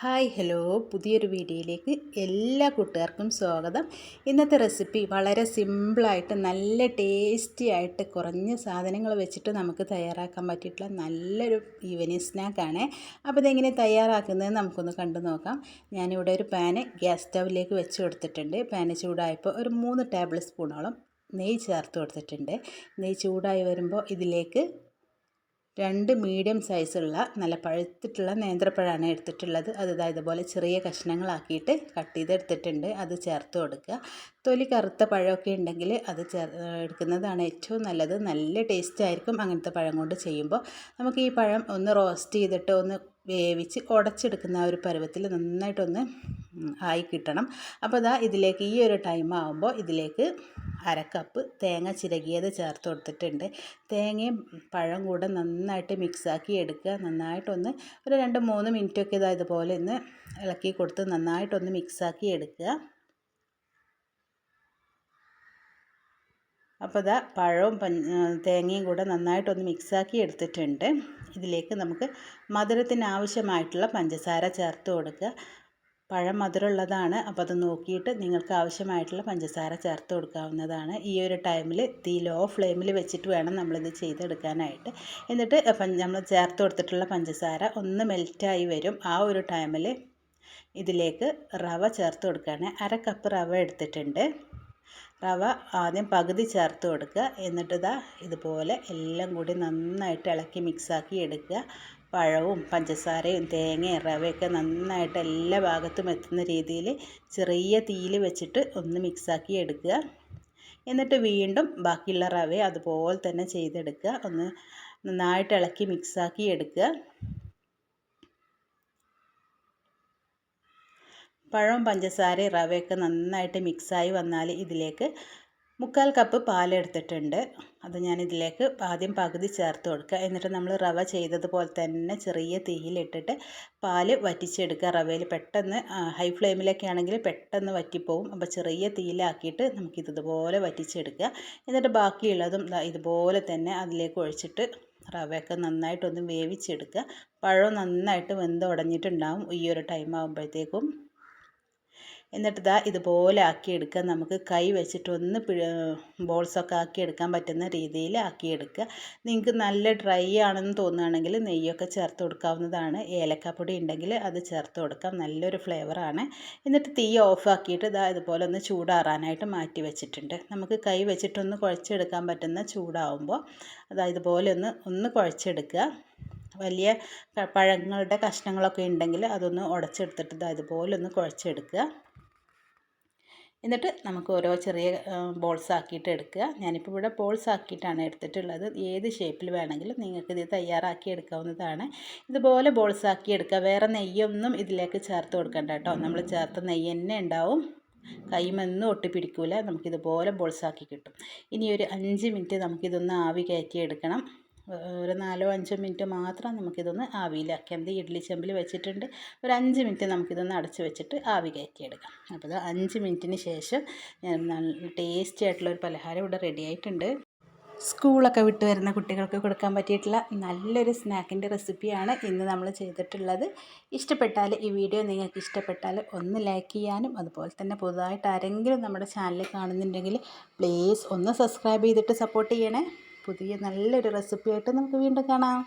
Hi hello പുതിയൊരു വീഡിയോയിലേക്ക് എല്ലാ കൂട്ടുകാർക്കും സ്വാഗതം. ഇന്നത്തെ റെസിപ്പി വളരെ സിമ്പിളായിട്ട് നല്ല ടേസ്റ്റി ആയിട്ട് കുറഞ്ഞ സാധനങ്ങൾ വെച്ചിട്ട് നമുക്ക് തയ്യാറാക്കാൻ പറ്റിയിട്ടുള്ള നല്ലൊരു ഈവനിങ് സ്നാക്കാണ്. അപ്പോൾ ഇതെങ്ങനെ തയ്യാറാക്കുന്നത് നമുക്കൊന്ന് കണ്ടു നോക്കാം. ഞാനിവിടെ ഒരു പാന് ഗ്യാസ് സ്റ്റൗവിലേക്ക് വെച്ച് കൊടുത്തിട്ടുണ്ട്. പാന് ചൂടായപ്പോൾ ഒരു 3 ടേബിൾ സ്പൂണോളം നെയ്യ് ചേർത്ത് കൊടുത്തിട്ടുണ്ട്. നെയ്യ് ചൂടായി വരുമ്പോൾ ഇതിലേക്ക് 2 മീഡിയം സൈസുള്ള നല്ല പഴുത്തിട്ടുള്ള നേന്ത്രപ്പഴമാണ് എടുത്തിട്ടുള്ളത്. അത് ഇതുപോലെ ചെറിയ കഷ്ണങ്ങളാക്കിയിട്ട് കട്ട് ചെയ്തെടുത്തിട്ടുണ്ട്. അത് ചേർത്ത് കൊടുക്കുക. തൊലി കറുത്ത പഴമൊക്കെ ഉണ്ടെങ്കിൽ അത് എടുക്കുന്നതാണ് ഏറ്റവും നല്ലത്. നല്ല ടേസ്റ്റ് ആയിരിക്കും അങ്ങനത്തെ പഴം കൊണ്ട് ചെയ്യുമ്പോൾ. നമുക്ക് ഈ പഴം ഒന്ന് റോസ്റ്റ് ചെയ്തിട്ട് ഒന്ന് വേവിച്ച് ഉടച്ചെടുക്കുന്ന ആ ഒരു പരുവത്തിൽ നന്നായിട്ടൊന്ന് ആയി കിട്ടണം. അപ്പോൾ ഇതിലേക്ക് ഈ ഒരു ടൈം ആകുമ്പോൾ ഇതിലേക്ക് 1/2 കപ്പ് തേങ്ങ ചിരകിയത് ചേർത്ത് കൊടുത്തിട്ടുണ്ട്. തേങ്ങയും പഴം കൂടെ നന്നായിട്ട് മിക്സാക്കി എടുക്കുക. നന്നായിട്ടൊന്ന് ഒരു 2-3 മിനിറ്റൊക്കെ ഇതുപോലെ ഒന്ന് ഇളക്കി കൊടുത്ത് നന്നായിട്ടൊന്ന് മിക്സാക്കി എടുക്കുക. അപ്പോൾ പഴവും തേങ്ങയും കൂടെ നന്നായിട്ടൊന്ന് മിക്സാക്കി എടുത്തിട്ടുണ്ട്. ഇതിലേക്ക് നമുക്ക് മധുരത്തിന് ആവശ്യമായിട്ടുള്ള പഞ്ചസാര ചേർത്ത് കൊടുക്കുക. പഴം മധുരമുള്ളതാണ്, അപ്പോൾ അത് നോക്കിയിട്ട് നിങ്ങൾക്ക് ആവശ്യമായിട്ടുള്ള പഞ്ചസാര ചേർത്ത് കൊടുക്കാവുന്നതാണ്. ഈ ഒരു ടൈമിൽ തീ ലോ ഫ്ലെയിമിൽ വെച്ചിട്ട് വേണം നമ്മളിത് ചെയ്തെടുക്കാനായിട്ട്. എന്നിട്ട് നമ്മൾ ചേർത്ത് കൊടുത്തിട്ടുള്ള പഞ്ചസാര ഒന്ന് മെൽറ്റായി വരും. ആ ഒരു ടൈമിൽ ഇതിലേക്ക് റവ ചേർത്ത് കൊടുക്കുകയാണ്. 1/2 കപ്പ് റവ എടുത്തിട്ടുണ്ട്. റവ ആദ്യം പകുതി ചേർത്ത് കൊടുക്കുക. എന്നിട്ട് ഇതുപോലെ എല്ലാം കൂടി നന്നായിട്ട് ഇളക്കി മിക്സാക്കി എടുക്കുക. പഴവും പഞ്ചസാരയും തേങ്ങയും റവയൊക്കെ നന്നായിട്ട് എല്ലാ ഭാഗത്തും എത്തുന്ന രീതിയിൽ ചെറിയ തീയിൽ വെച്ചിട്ട് ഒന്ന് മിക്സാക്കി എടുക്കുക. എന്നിട്ട് വീണ്ടും ബാക്കിയുള്ള റവ അതുപോലെ തന്നെ ചെയ്തെടുക്കുക. ഒന്ന് നന്നായിട്ട് ഇളക്കി മിക്സാക്കി എടുക്കുക. പഴവും പഞ്ചസാരയും റവയൊക്കെ നന്നായിട്ട് മിക്സായി വന്നാൽ ഇതിലേക്ക് 3/4 കപ്പ് പാലെടുത്തിട്ടുണ്ട്. അത് ഞാൻ ഇതിലേക്ക് ആദ്യം പകുതി ചേർത്ത് കൊടുക്കുക. എന്നിട്ട് നമ്മൾ റവ ചെയ്തതുപോലെ തന്നെ ചെറിയ തീയിലിട്ടിട്ട് പാല് വറ്റിച്ചെടുക്കുക. റവയിൽ പെട്ടെന്ന് ഹൈ ഫ്ലെയിമിലൊക്കെ ആണെങ്കിൽ പെട്ടെന്ന് വറ്റിപ്പോവും. അപ്പോൾ ചെറിയ തീയിലാക്കിയിട്ട് നമുക്കിതുപോലെ വറ്റിച്ചെടുക്കുക. എന്നിട്ട് ബാക്കിയുള്ളതും ഇതുപോലെ തന്നെ അതിലേക്ക് ഒഴിച്ചിട്ട് റവയൊക്കെ നന്നായിട്ടൊന്ന് വേവിച്ചെടുക്കുക. പഴം നന്നായിട്ട് വെന്ത് ഉടഞ്ഞിട്ടുണ്ടാവും ഈ ഒരു ടൈം ആകുമ്പോഴത്തേക്കും. എന്നിട്ട് ഇതുപോലെ ആക്കിയെടുക്കുക. നമുക്ക് കൈ വെച്ചിട്ടൊന്ന് ബോൾസൊക്കെ ആക്കിയെടുക്കാൻ പറ്റുന്ന രീതിയിൽ ആക്കിയെടുക്കുക. നിങ്ങൾക്ക് നല്ല ഡ്രൈ ആണെന്ന് തോന്നുകയാണെങ്കിൽ നെയ്യൊക്കെ ചേർത്ത് കൊടുക്കാവുന്നതാണ്. ഏലക്കാപ്പൊടി ഉണ്ടെങ്കിൽ അത് ചേർത്ത് കൊടുക്കാം, നല്ലൊരു ഫ്ലേവറാണ്. എന്നിട്ട് തീ ഓഫ് ആക്കിയിട്ട് ഇതുപോലെ ഒന്ന് ചൂടാറാനായിട്ട് മാറ്റി വെച്ചിട്ടുണ്ട്. നമുക്ക് കൈ വെച്ചിട്ടൊന്ന് കുഴച്ചെടുക്കാൻ പറ്റുന്ന ചൂടാവുമ്പോൾ ഇതുപോലെ ഒന്ന് കുഴച്ചെടുക്കുക. വലിയ പഴങ്ങളുടെ കഷ്ണങ്ങളൊക്കെ ഉണ്ടെങ്കിൽ അതൊന്ന് ഉടച്ചെടുത്തിട്ട് ഇതുപോലെ ഒന്ന് കുഴച്ചെടുക്കുക. എന്നിട്ട് നമുക്ക് ഓരോ ചെറിയ ബോൾസ് ആക്കിയിട്ട് എടുക്കുക. ഞാനിപ്പോൾ ഇവിടെ ബോൾസ് ആക്കിയിട്ടാണ് എടുത്തിട്ടുള്ളത്. ഏത് ഷേപ്പിൽ വേണമെങ്കിലും നിങ്ങൾക്ക് ഇത് തയ്യാറാക്കി എടുക്കാവുന്നതാണ്. ഇതുപോലെ ബോൾസ് ആക്കി എടുക്കുക. വേറെ നെയ്യൊന്നും ഇതിലേക്ക് ചേർത്ത് കൊടുക്കണ്ട കേട്ടോ. നമ്മൾ ചേർത്ത നെയ്യ് തന്നെ ഉണ്ടാവും. കൈമൊന്നും ഒട്ടിപ്പിടിക്കില്ല. നമുക്കിതുപോലെ ബോൾസ് ആക്കി കിട്ടും. ഇനി ഒരു 5 മിനിറ്റ് നമുക്കിതൊന്ന് ആവി കയറ്റി എടുക്കണം. ഒരു 4-5 മിനിറ്റ് മാത്രം നമുക്കിതൊന്ന് ആവിയിലാക്കിയാൽ മതി. ഇഡ്ഡലി ചെമ്പിൽ വെച്ചിട്ടുണ്ട്. ഒരു 5 മിനിറ്റ് നമുക്കിതൊന്ന് അടച്ച് വെച്ചിട്ട് ആവി കയറ്റിയെടുക്കാം. അപ്പോൾ 5 മിനിറ്റിന് ശേഷം നല്ല ടേസ്റ്റി ആയിട്ടുള്ളൊരു പലഹാരം ഇവിടെ റെഡി ആയിട്ടുണ്ട്. സ്കൂളൊക്കെ വിട്ട് വരുന്ന കുട്ടികൾക്ക് കൊടുക്കാൻ പറ്റിയിട്ടുള്ള നല്ലൊരു സ്നാക്കിൻ്റെ റെസിപ്പിയാണ് ഇന്ന് നമ്മൾ ചെയ്തിട്ടുള്ളത്. ഇഷ്ടപ്പെട്ടാൽ ഈ വീഡിയോ നിങ്ങൾക്ക് ഇഷ്ടപ്പെട്ടാൽ ഒന്ന് ലൈക്ക് ചെയ്യാനും അതുപോലെ തന്നെ പുതുതായിട്ട് ആരെങ്കിലും നമ്മുടെ ചാനൽ കാണുന്നുണ്ടെങ്കിൽ പ്ലീസ് ഒന്ന് സബ്സ്ക്രൈബ് ചെയ്തിട്ട് സപ്പോർട്ട് ചെയ്യണേ. പുതിയ നല്ലൊരു റെസിപ്പിയായിട്ട് നമുക്ക് വീണ്ടും കാണാം.